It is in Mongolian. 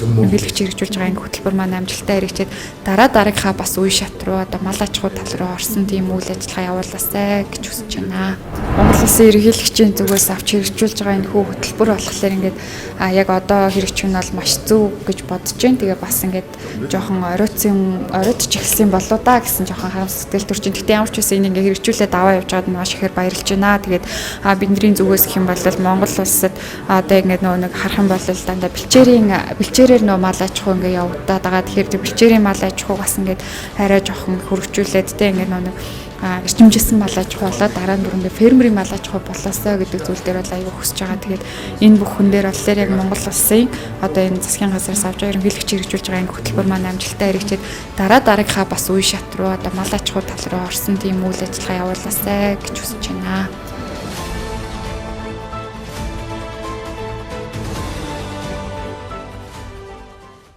эрхлэгч хэрэгжүүлж байгаа энэ хөтөлбөр маань амжилттай хэрэгжээд дараагийнхаа бас үе шат руу одоо мал аж ахуй тал руу орсон тийм үйл ажиллагаа явуулаасай гэж хүсэж байна. Монгол Улсын ерөнхийлөгчийн зүгээс авч хэрэгжүүлж байгаа энэ хөтөлбөр болохоор ингээд яг одоо хэрэгжих нь бол маш зөв гэж бодож байна. Тэгээ бас ингээд жоохон оройтч эхэлсэн болоо да гэсэн жоохон харамс сэтгэл төрж байна. Гэхдээ ямар ч байсан энийг ингээд хэрэгжүүлээд аваа явж байгаад маш ихээр баярлж байна. Тэгээд бидний зүгээс гэх юм бол Монгол Улсад одоо ингээд нэг харах юм бол дандаа бэлчээрээр мал аж ахуй ингээд явагдаад байгаа. Тэгэхээр бэлчээрийн мал аж ахуй бас ингээд арай жоохон хөрвчүүлээд ингээд нэг эрчимжсэн мал аж ахуй болоод дараа нь бүр фермерийн мал аж ахуй болоосоо гэдэг зүйл дээр бол аюу хүсэж байгаа. Тэгээд энэ бүхэн дээр болохоор яг Монгол Улсын одоо энэ засгийн газраас авч байгаа ерөнхийлөгч хэрэгжүүлж байгаа энэ хөтөлбөр маань амжилттай хэрэгжээд дараагийнхаа бас үе шат руу одоо мал аж ахуй тал руу орсон тийм үйл ажиллагаа явуулаасай гэж хүсэж байна.